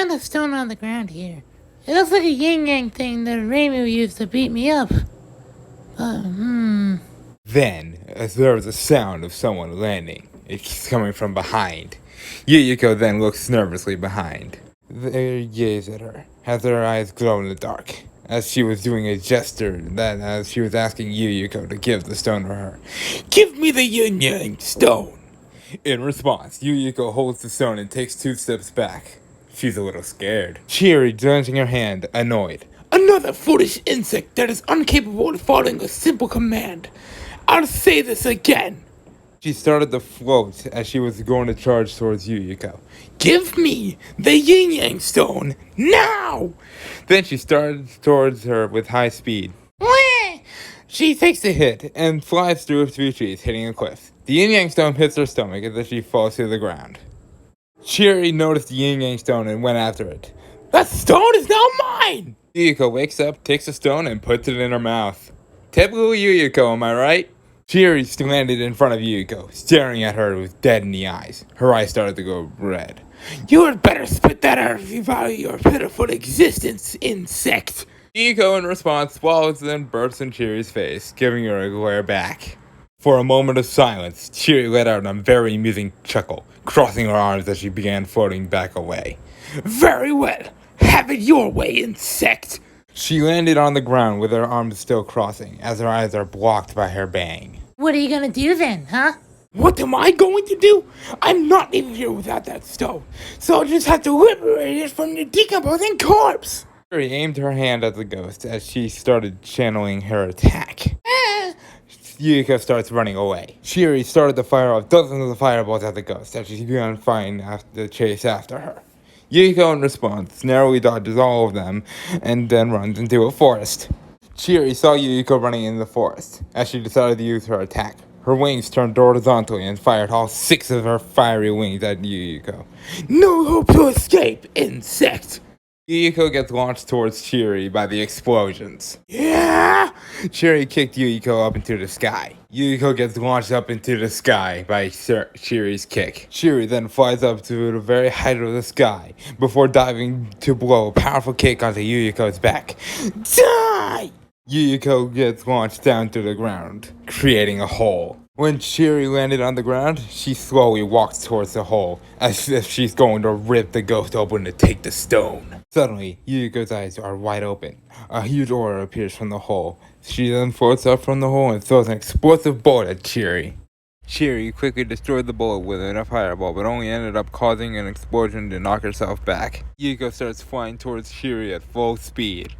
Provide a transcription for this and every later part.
found a stone on the ground here. It looks like a yin-yang thing that Reimu used to beat me up. Then, as there was a sound of someone landing, it's coming from behind. Yuyuko then looks nervously behind. They gaze at her, as her eyes glow in the dark, as she was doing a gesture that as she was asking Yuyuko to give the stone to her. Give me the yin-yang stone! In response, Yuyuko holds the stone and takes 2 steps back. She's a little scared. Chiri, clenching her hand, annoyed. Another foolish insect that is incapable of following a simple command. I'll say this again. She started to float as she was going to charge towards Yuyuko. Give me the yin-yang stone, now! Then she started towards her with high speed. Whee! She takes a hit and flies through a few trees, hitting a cliff. The yin-yang stone hits her stomach as she falls to the ground. Chiri noticed the yin-yang stone and went after it. That stone is now mine! Yuyuko wakes up, takes the stone, and puts it in her mouth. Typical Yuyuko, am I right? Chiri landed in front of Yuyuko, staring at her with dead in the eyes. Her eyes started to go red. You had better spit that out if you value your pitiful existence, insect! Yuyuko, in response, swallows and burps in Chiri's face, giving her a glare back. For a moment of silence, Chiri let out a very amusing chuckle, crossing her arms as she began floating back away. Very well! Have it your way, insect! She landed on the ground with her arms still crossing, as her eyes are blocked by her bang. What are you gonna do then, huh? What am I going to do? I'm not leaving here without that stone, so I'll just have to liberate it from the decomposing corpse! Chiri aimed her hand at the ghost as she started channeling her attack. Yuyuko starts running away. Chiri started to fire off dozens of fireballs at the ghost as she began fighting the chase after her. Yuyuko, in response, narrowly dodges all of them and then runs into a forest. Chiri saw Yuyuko running in the forest as she decided to use her attack. Her wings turned horizontally and fired all 6 of her fiery wings at Yuyuko. No hope to escape, insect! Yuyuko gets launched towards Chiri by the explosions. Yeah! Chiri kicked Yuyuko up into the sky. Yuyuko gets launched up into the sky by Chiri's kick. Chiri then flies up to the very height of the sky before diving to blow a powerful kick onto Yuyuko's back. Die! Yuyuko gets launched down to the ground, creating a hole. When Chiri landed on the ground, she slowly walks towards the hole, as if she's going to rip the ghost open to take the stone. Suddenly, Yuyuko's eyes are wide open. A huge aura appears from the hole. She then floats up from the hole and throws an explosive bullet at Chiri. Chiri quickly destroyed the bullet with a fireball, but only ended up causing an explosion to knock herself back. Yuyuko starts flying towards Chiri at full speed.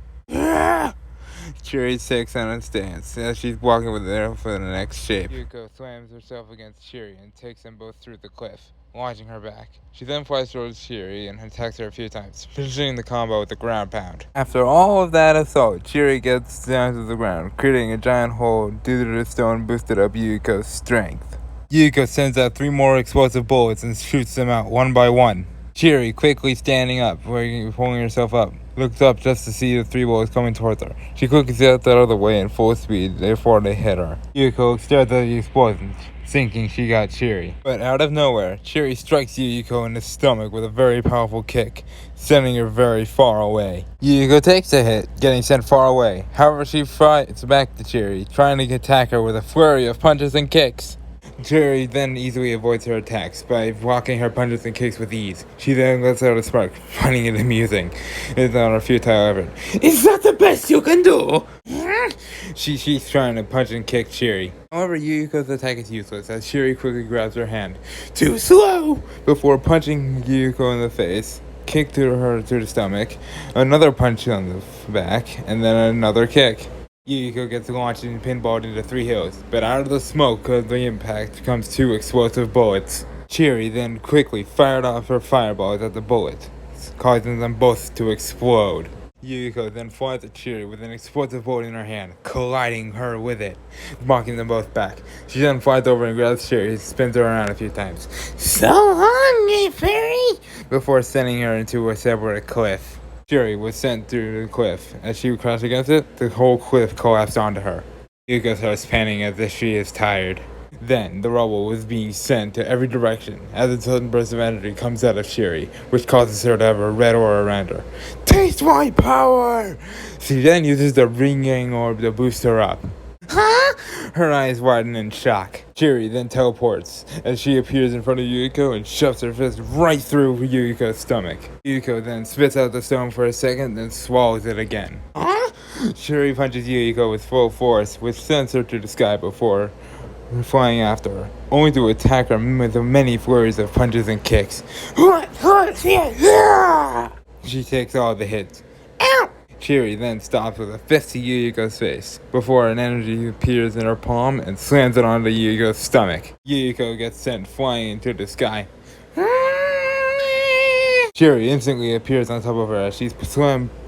Chiri takes on a stance as she's walking with her for the next shape. Yuyuko slams herself against Chiri and takes them both through the cliff, launching her back. She then flies towards Chiri and attacks her a few times, finishing the combo with a ground pound. After all of that assault, Chiri gets down to the ground, creating a giant hole due to the stone boosted up Yuyuko's strength. Yuyuko sends out 3 more explosive bullets and shoots them out one by one. Chiri, quickly standing up, pulling herself up, looks up just to see the 3 bullets coming towards her. She quickly steps out of the way in full speed before they hit her. Yuyuko stares at the explosions, thinking she got Chiri. But out of nowhere, Chiri strikes Yuyuko in the stomach with a very powerful kick, sending her very far away. Yuyuko takes a hit, getting sent far away. However, she fights back to Chiri, trying to attack her with a flurry of punches and kicks. Chiri then easily avoids her attacks by blocking her punches and kicks with ease. She then lets out a spark, finding it amusing. It's not a futile effort. Is that the best you can do? She's trying to punch and kick Chiri. However, Yuyuko's attack is useless as Chiri quickly grabs her hand. Too slow! Before punching Yuyuko in the face, kick to her to the stomach, another punch on the back, and then another kick. Yuyuko gets launched and pinballed into 3 hills, but out of the smoke of the impact comes 2 explosive bullets. Chiri then quickly fired off her fireballs at the bullets, causing them both to explode. Yuyuko then flies at Chiri with an explosive bullet in her hand, colliding her with it, knocking them both back. She then flies over and grabs Chiri and spins her around a few times. So long, fairy! Before sending her into a separate cliff. Chiri was sent through the cliff. As she crashed against it, the whole cliff collapsed onto her. Yuyuko starts panting as if she is tired. Then, the rubble was being sent to every direction as a sudden burst of energy comes out of Shiri, which causes her to have a red aura around her. Taste my power! She then uses the ring-yang orb to boost her up. Huh? Her eyes widen in shock. Shiri then teleports as she appears in front of Yuriko and shoves her fist right through Yuriko's stomach. Yuriko then spits out the stone for a second, then swallows it again. Huh? Shiri punches Yuriko with full force, which sends her to the sky before flying after her, only to attack her with many flurries of punches and kicks. She takes all the hits. Ow! Shiri then stops with a fist to Yuriko's face, before an energy appears in her palm and slams it onto Yuriko's stomach. Yuriko gets sent flying into the sky. Shiri instantly appears on top of her as she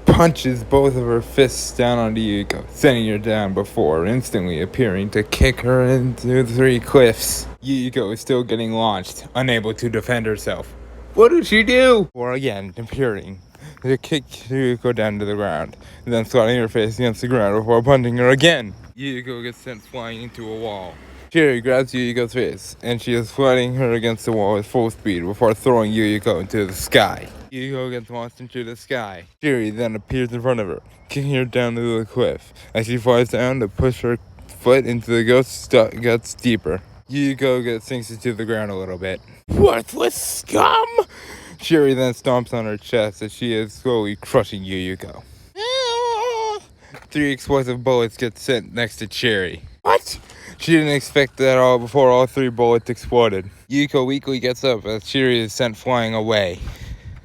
punches both of her fists down onto Yuriko, sending her down before instantly appearing to kick her into the 3 cliffs. Yuriko is still getting launched, unable to defend herself. What did she do? Or again, appearing to kick Yuriko down to the ground, and then sliding her face against the ground before punching her again. Yuriko gets sent flying into a wall. Shiri grabs Yuriko's face, and she is sliding her against the wall at full speed before throwing Yuriko into the sky. Yuriko gets launched into the sky. Shiri then appears in front of her, kicking her down to the cliff. As she flies down to push her foot into the ghost guts deeper. Yuriko sinks into the ground a little bit. Worthless scum! Shiri then stomps on her chest as she is slowly crushing Yuriko. 3 explosive bullets get sent next to Shiri. What? She didn't expect that all before all 3 bullets exploded. Yuriko weakly gets up as Shiri is sent flying away.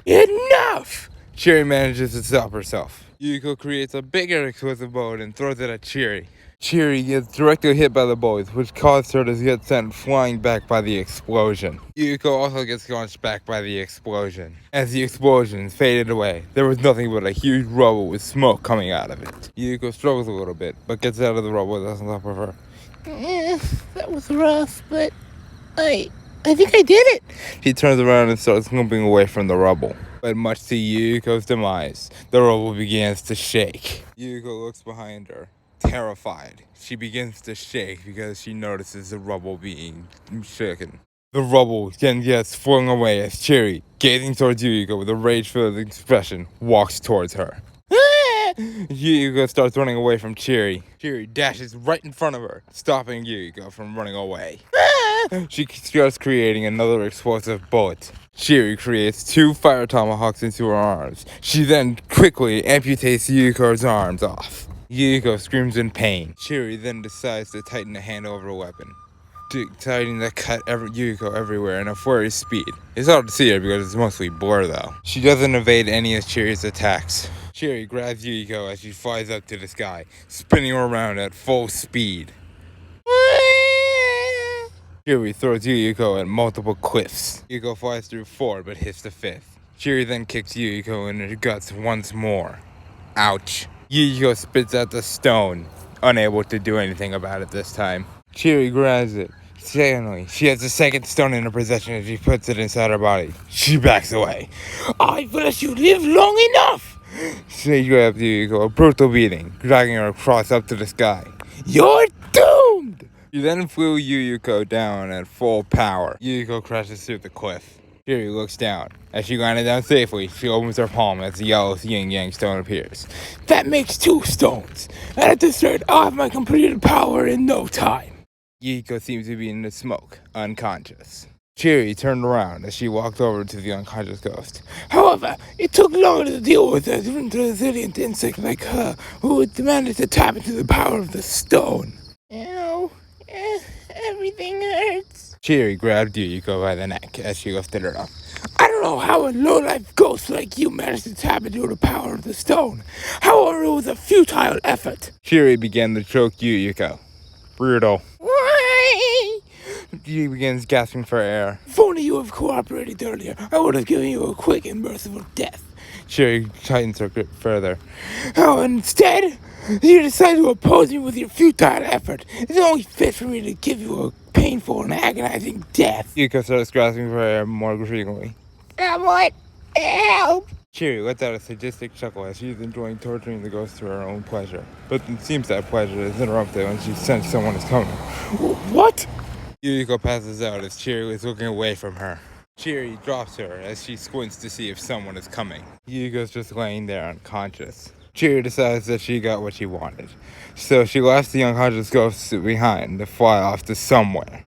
Enough! Shiri manages to stop herself. Yuriko creates a bigger explosive bullet and throws it at Shiri. Shiri gets directly hit by the bullets, which caused her to get sent flying back by the explosion. Yuriko also gets launched back by the explosion. As the explosions faded away, there was nothing but a huge rubble with smoke coming out of it. Yuriko struggles a little bit, but gets out of the rubble that's on top of her. That was rough, but I think I did it. She turns around and starts limping away from the rubble. But much to Yuriko's demise, the rubble begins to shake. Yuriko looks behind her, terrified. She begins to shake because she notices the rubble being shaken. The rubble then gets flung away as Shiri, gazing towards Yuriko with a rage-filled expression, walks towards her. Yuriko starts running away from Shiri. Shiri dashes right in front of her, stopping Yuriko from running away. She starts creating another explosive bullet. Shiri creates 2 fire tomahawks into her arms. She then quickly amputates Yuriko's arms off. Yuriko screams in pain. Shiri then decides to tighten the handle of her weapon, deciding to cut Yuriko everywhere in a flurry speed. It's hard to see her because it's mostly blur though. She doesn't evade any of Shiri's attacks. Shiri grabs Yuriko as she flies up to the sky, spinning her around at full speed. Shiri throws Yuriko at multiple cliffs. Yuriko flies through 4 but hits the 5th. Shiri then kicks Yuriko in her guts once more. Ouch. Yuriko spits out the stone, unable to do anything about it this time. Shiri grabs it. Suddenly, she has a second stone in her possession as she puts it inside her body. She backs away. I've let you live long enough! She grabs Yuriko, a brutal beating, dragging her across up to the sky. You're doomed! She then flew Yuriko down at full power. Yuriko crashes through the cliff. Shiri looks down. As she landed down safely, she opens her palm as the yellow yin-yang stone appears. That makes 2 stones, and at this rate, I'll have my completed power in no time. Yuriko seems to be in the smoke, unconscious. Shiri turned around as she walked over to the unconscious ghost. However, it took longer to deal with a resilient insect like her, who had managed to tap into the power of the stone. Ow. Everything hurts. Shiri grabbed Yuriko by the neck as she lifted her up. I don't know how a low-life ghost like you managed to tap into the power of the stone. However, it was a futile effort. Shiri began to choke Yuriko. Brutal. Why? She begins gasping for air. If only you had cooperated earlier, I would have given you a quick and merciful death. Shiri tightens her grip further. Oh, instead, you decide to oppose me with your futile effort. It's only fit for me to give you a painful and agonizing death. Yuriko starts grasping for air more frequently. What? Help! Shiri lets out a sadistic chuckle as she's enjoying torturing the ghost to her own pleasure. But it seems that pleasure is interrupted when she senses someone is coming. What? Yuriko passes out as Chiri is looking away from her. Chiri drops her as she squints to see if someone is coming. Yuriko's just laying there unconscious. Chiri decides that she got what she wanted, so she left the unconscious ghost behind to fly off to somewhere.